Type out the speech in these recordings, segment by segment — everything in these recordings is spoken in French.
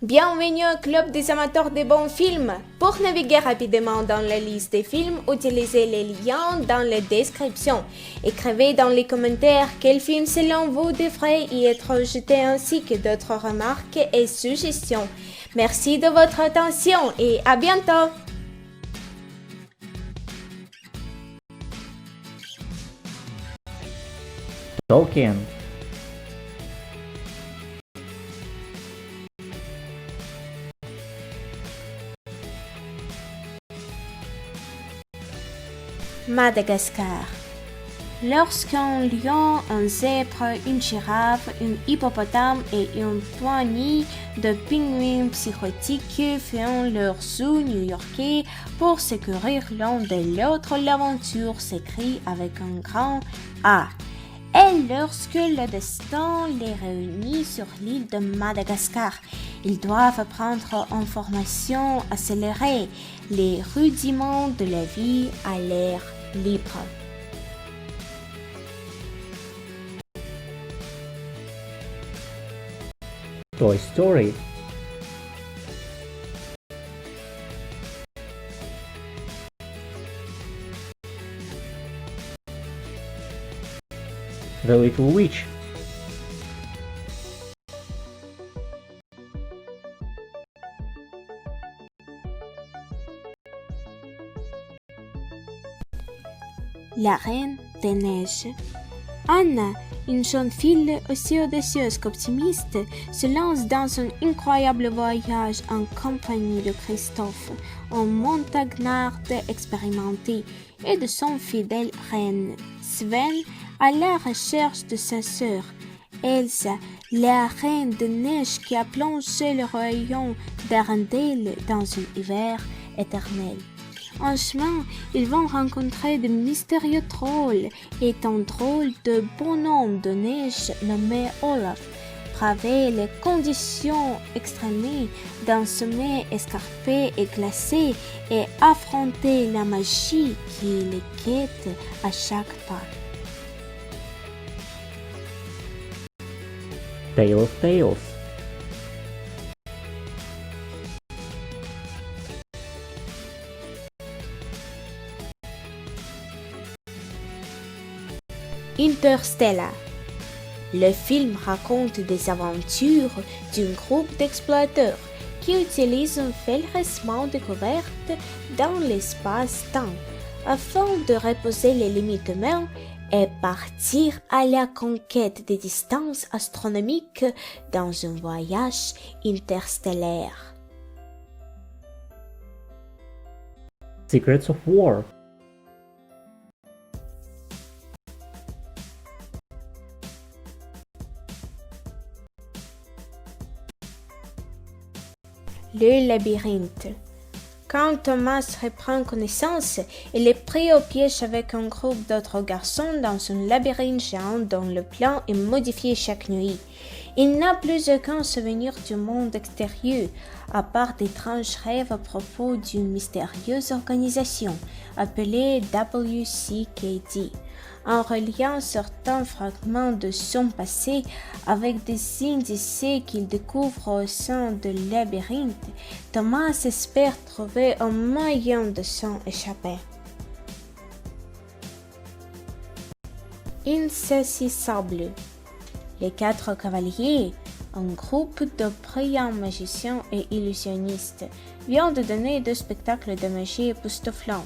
Bienvenue au club des amateurs de bons films. Pour naviguer rapidement dans la liste des films, utilisez les liens dans la description. Écrivez dans les commentaires quel film selon vous devrait y être jeté ainsi que d'autres remarques et suggestions. Merci de votre attention et à bientôt. Tolkien. Madagascar. Lorsqu'un lion, un zèbre, une girafe, un hippopotame et une poignée de pingouins psychotiques font leur zoo new-yorkais pour se courir l'un de l'autre, l'aventure s'écrit avec un grand A. Et lorsque le destin les réunit sur l'île de Madagascar, ils doivent apprendre en formation accélérée les rudiments de la vie à l'air libre. Toy Story. The Little Witch. La Reine des Neiges. Anna, une jeune fille aussi audacieuse qu'optimiste, se lance dans un incroyable voyage en compagnie de Christophe, un montagnard expérimenté, et de son fidèle reine, Sven, à la recherche de sa sœur, Elsa, la reine des neiges qui a plongé le royaume d'Arendelle dans un hiver éternel. En chemin, ils vont rencontrer de mystérieux trolls et un drôle de bonhomme de neige nommé Olaf, braver les conditions extrêmes d'un sommet escarpé et glacé et affronter la magie qui les guette à chaque pas. Tale of Tales. Interstellar. Le film raconte des aventures d'un groupe d'explorateurs qui utilisent un fraîchement découvert dans l'espace-temps afin de reposer les limites humaines et partir à la conquête des distances astronomiques dans un voyage interstellaire. Secrets of War. Le labyrinthe. Quand Thomas reprend connaissance, il est pris au piège avec un groupe d'autres garçons dans un labyrinthe géant dont le plan est modifié chaque nuit. Il n'a plus aucun souvenir du monde extérieur, à part d'étranges rêves à propos d'une mystérieuse organisation appelée WCKD. En reliant certains fragments de son passé avec des indices qu'il découvre au sein du labyrinthe, Thomas espère trouver un moyen de s'en échapper. Insaisissable. Les quatre cavaliers, un groupe de brillants magiciens et illusionnistes, vient de donner deux spectacles de magie époustouflants.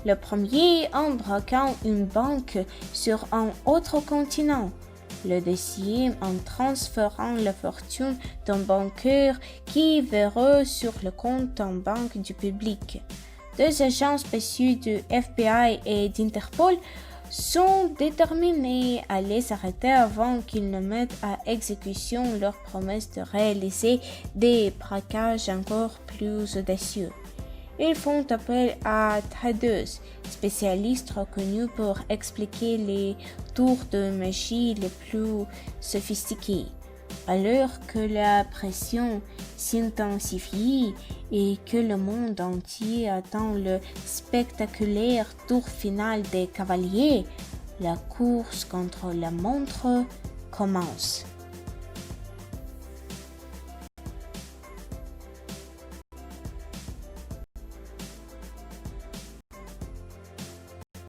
Le premier en braquant une banque sur un autre continent, le deuxième en transférant la fortune d'un banqueur qui verra sur le compte en banque du public. Deux agents spéciaux du FBI et d'Interpol sont déterminés à les arrêter avant qu'ils ne mettent à exécution leur promesse de réaliser des braquages encore plus audacieux. Ils font appel à tradeuses, spécialistes reconnus pour expliquer les tours de magie les plus sophistiqués. Alors que la pression s'intensifie et que le monde entier attend le spectaculaire tour final des cavaliers, la course contre la montre commence.